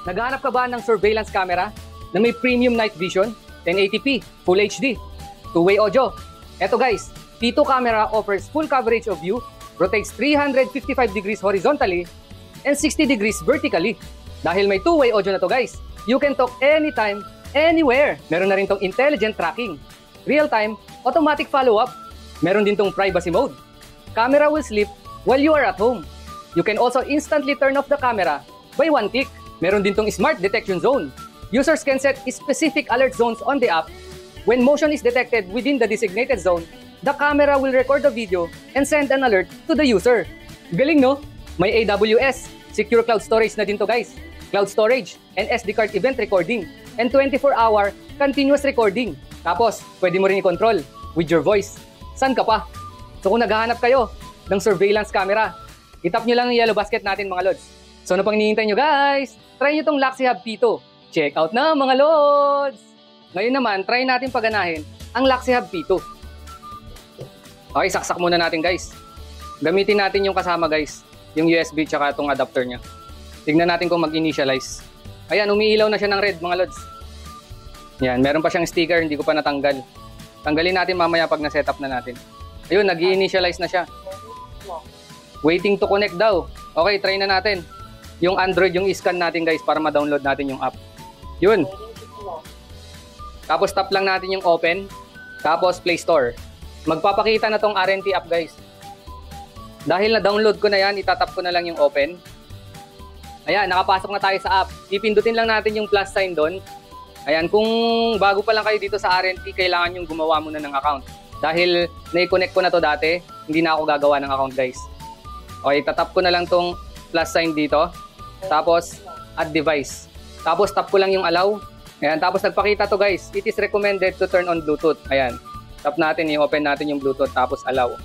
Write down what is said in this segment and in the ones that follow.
Naghahanap ka ba ng surveillance camera na may premium night vision, 1080p, Full HD, two-way audio? Eto guys, P2 camera offers full coverage of view, rotates 355 degrees horizontally, and 60 degrees vertically. Dahil may two-way audio na to guys, you can talk anytime, anywhere. Meron na rin tong intelligent tracking, real-time, automatic follow-up. Meron din tong privacy mode. Camera will sleep while you are at home. You can also instantly turn off the camera by one click. Meron din tong smart detection zone. Users can set specific alert zones on the app. When motion is detected within the designated zone, the camera will record the video and send an alert to the user. Galing no? May AWS, secure cloud storage na din to guys. Cloud storage and SD card event recording and 24-hour continuous recording. Tapos, pwede mo rin i-control with your voice. San ka pa? So kung naghahanap kayo ng surveillance camera, itap nyo lang yung yellow basket natin mga lods. So ano pang hinihintay nyo guys? Try nyo tong LaxiHub P2. Check out na mga lods! Ngayon naman, try natin paganahin ang LaxiHub P2. Okay, saksak muna natin guys. Gamitin natin yung kasama guys, yung USB tsaka itong adapter nya. Tignan natin kung mag-initialize. Ayan, umiilaw na siya ng red mga lods. Yan, meron pa siyang sticker, hindi ko pa natanggal. Tanggalin natin mamaya pag na-setup na natin. Ayun, nag-initialize na siya. Waiting to connect daw. Okay, try na natin. Yung Android yung i-scan natin guys para ma-download natin yung app. Yun. Tapos tap lang natin yung open. Tapos Play Store. Magpapakita na tong RNT app guys. Dahil na-download ko na yan, itatap ko na lang yung open. Ayan, nakapasok na tayo sa app. Ipindutin lang natin yung plus sign doon. Ayan, kung bago pa lang kayo dito sa RNT, kailangan yung gumawa muna ng account. Dahil na-connect ko na to dati, hindi na ako gagawa ng account guys. Okay, tatap ko na lang tong plus sign dito. Tapos, add device. Tapos, tap ko lang yung allow. Ayan, tapos nagpakita to guys. It is recommended to turn on Bluetooth. Ayan, tap natin, i-open natin yung Bluetooth, tapos allow.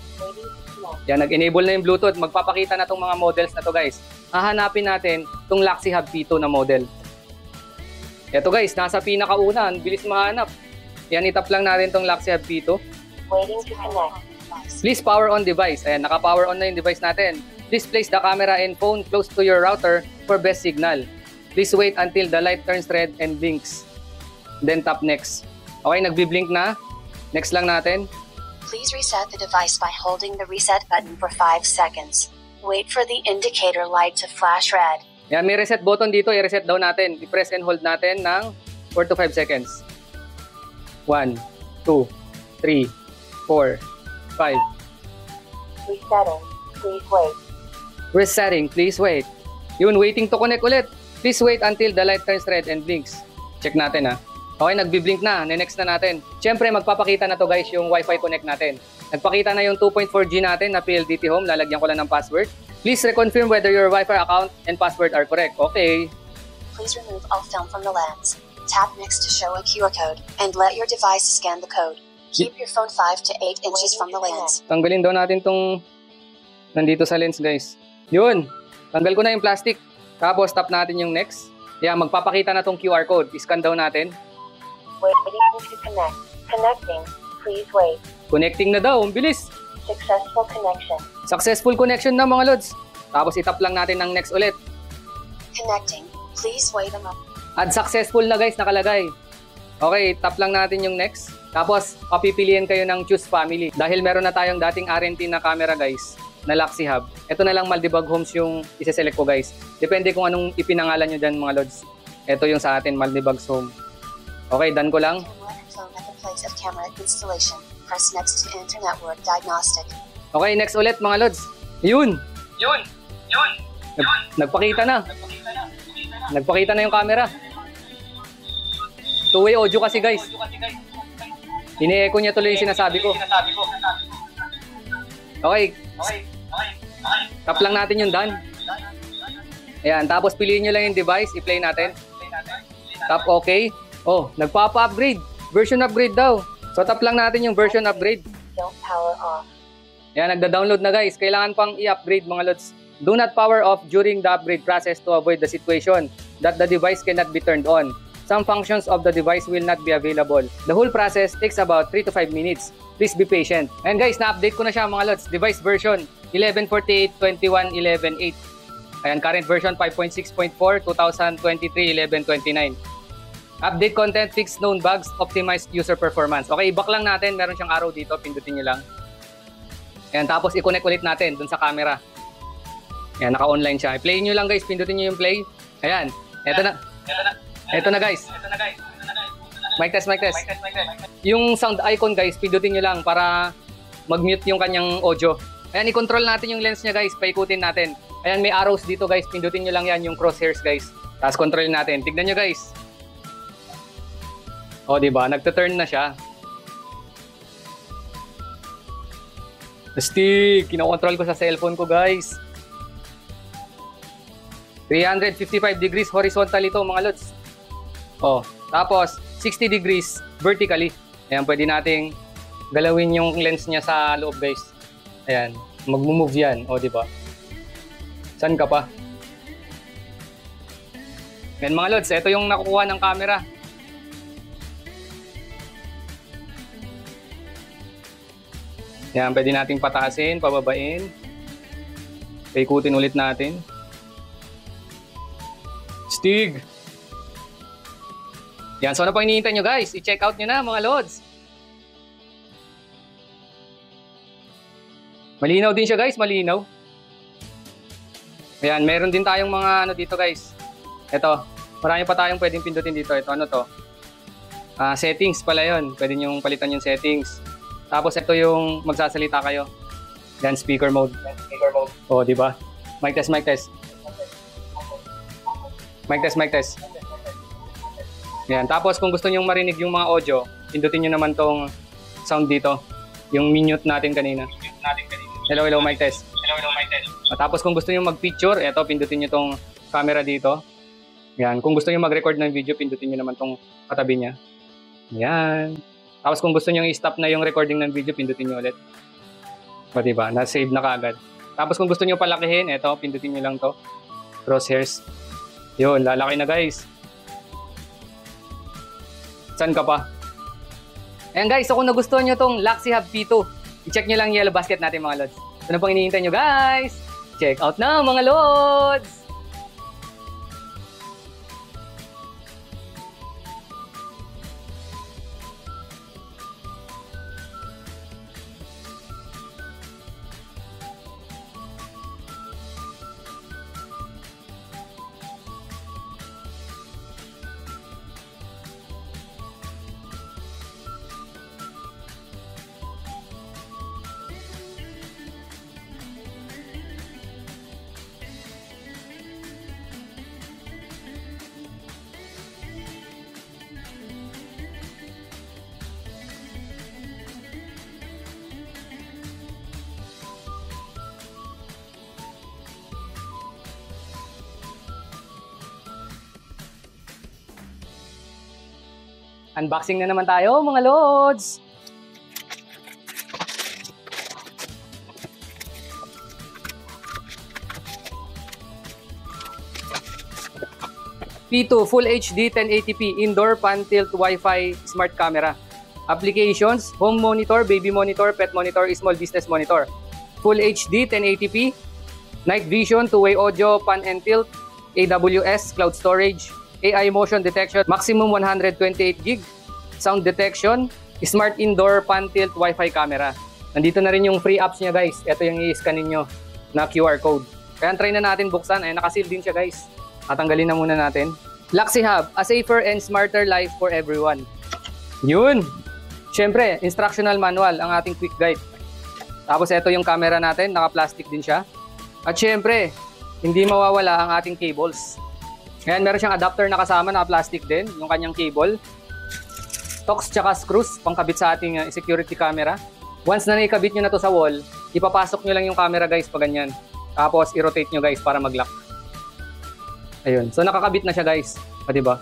Ayan, nag-enable na yung Bluetooth. Magpapakita na tong mga models na to guys. Hahanapin natin tong LaxiHub P2 na model. Ito guys, nasa pinakauna. Bilis mahanap. Ayan, itap lang natin tong LaxiHub P2. Waiting to connect. Please power on device. Ayan, naka-power on na yung device natin. Please place the camera and phone close to your router for best signal. Please wait until the light turns red and blinks. Then tap next. Okay, nagbi-blink na. Next lang natin. Please reset the device by holding the reset button for 5 seconds. Wait for the indicator light to flash red. Yan, may reset button dito. I-reset daw natin. I-press and hold natin ng 4 to 5 seconds. 1, 2, 3, 4, 5. Resetting. Please wait. Resetting. Please wait. Yun, waiting to connect ulit. Please wait until the light turns red and blinks. Check natin ha. Okay, nagbi-blink na. Next na natin. Siyempre, magpapakita na to guys yung Wi-Fi connect natin. Nagpakita na yung 2.4G natin na PLDT Home. Lalagyan ko lang ng password. Please reconfirm whether your Wi-Fi account and password are correct. Okay. Please remove all film from the lens. Tap next to show a QR code and let your device scan the code. Keep your phone 5 to 8 inches from the lens. Tanggalin daw natin tong nandito sa lens guys. Yun. Tanggal ko na yung plastic. Tapos tap natin yung next. Yan, magpapakita na tong QR code. I-scan daw natin. Waiting to connect. Connecting. Please wait. Connecting na daw. Ang bilis. Successful connection. Successful connection na mga lods. Tapos itap lang natin ng next ulit. Connecting. Please wait a moment. Add successful na guys, nakalagay. Okay, tap lang natin yung next. Tapos, papipiliin kayo ng choose family. Dahil meron na tayong dating RNT na camera guys, na LaxiHub. Ito na lang Maldibag Homes yung isa-select ko guys. Depende kung anong ipinangalan nyo dyan mga lods. Ito yung sa atin, Maldibag Home. Okay, done ko lang. Okay, next ulit mga lods. Yun! Yun! Yun! Yun! Nagpakita na. Nagpakita na yung camera. Two-way audio kasi guys. Ini-echo niya tuloy yung sinasabi ko. Okay. Tap lang natin yung done. Ayan, tapos piliin nyo lang yung device, i-play natin. Tap OK. Oh, nagpapa-upgrade. Version upgrade daw. So tap lang natin yung version upgrade. Don't power off. Ayan, nagda-download na guys. Kailangan pang i-upgrade mga lods. Do not power off during the upgrade process to avoid the situation that the device cannot be turned on. Some functions of the device will not be available. The whole process takes about 3 to 5 minutes. Please be patient. And guys, na-update ko na siya mga lods. Device version 11.48.21.11.8. Ayan, current version 5.6.4, 2023, 11/29. Update content, fix known bugs, optimized user performance. Okay, i-back lang natin. Meron siyang arrow dito. Pindutin nyo lang. Ayan, tapos i-connect ulit natin dun sa camera. Ayan, naka-online siya. I-play nyo lang guys. Pindutin nyo yung play. Ayan, eto na. Eto na guys. Mic test, mic test. Yung sound icon guys, pindutin nyo lang para mag-mute yung kanyang audio. Ayan, i-control natin yung lens niya guys. Paikutin natin. Ayan, may arrows dito guys. Pindutin nyo lang yan, yung crosshairs guys. Tapos control natin. Tignan nyo guys. O, diba? Nagtuturn na siya. Stick! Kinokontrol ko sa cellphone ko, guys. 355 degrees horizontal ito, mga lods. O, tapos 60 degrees vertically. Ayan, pwede nating galawin yung lens niya sa loob, guys. Ayan, mag-move yan. O, diba? Saan ka pa? Ayan, mga lods. Ito yung nakukuha ng camera. Yan, pwede nating pataasin, pababain. Paikutin ulit natin. Stig! Yan, so ano pang hinihintay nyo guys? I-check out nyo na mga lods. Malinaw din siya guys, malinaw. Ayan, meron din tayong mga ano dito guys. Ito, marami pa tayong pwedeng pindutin dito. Ito, ano to? Settings pala yun. Pwede nyo palitan yung settings. Tapos ito yung magsasalita kayo. Yan, speaker mode. O, di ba? Mic test, mic test. Mic test, mic test. Yan. Tapos kung gusto niyo marinig yung mga audio, pindutin niyo naman tong sound dito. Yung minute natin kanina. Hello, hello, mic test. Tapos kung gusto niyo mag-picture, eto, pindutin niyo tong camera dito. Yan. Kung gusto niyo mag-record ng video, pindutin niyo naman tong katabi niya. Yan. Tapos kung gusto nyo i-stop na yung recording ng video, pindutin nyo ulit. O diba? Na-save na kaagad. Tapos kung gusto nyo palakihin, eto, pindutin nyo lang to. Crosshairs. Yun, lalaki na guys. Saan ka pa? Ayan guys, so kung nagustuhan nyo tong Luxy Hub P2, i-check nyo lang yung yellow basket natin mga lods. Ano pang hinihintay nyo guys? Check out na mga lods! Unboxing na naman tayo mga lods! P2 Full HD 1080p Indoor Pan Tilt Wi-Fi Smart Camera. Applications, Home Monitor, Baby Monitor, Pet Monitor, Small Business Monitor. Full HD 1080p, Night Vision, Two-Way Audio, Pan and Tilt, AWS, Cloud Storage, AI Motion Detection, maximum 128 gig, Sound Detection, Smart Indoor Pan Tilt Wi-Fi Camera. Nandito na rin yung free apps niya guys. Ito yung i-scanin nyo na QR code. Kaya try na natin buksan. Ay, nakaseal din siya guys. Tatanggalin na muna natin. Luxy Hub, a safer and smarter life for everyone. Yun! Siyempre, instructional manual ang ating quick guide. Tapos ito yung camera natin, naka-plastic din siya. At siyempre, hindi mawawala ang ating cables. Ayan, meron siyang adapter na kasama, naka-plastic din, yung kanyang cable. Tox tsaka screws, pangkabit sa ating security camera. Once na naikabit nyo na to sa wall, ipapasok nyo lang yung camera guys, pa ganyan. Tapos i-rotate nyo guys para mag-lock. Ayun, so nakakabit na siya guys. O, diba?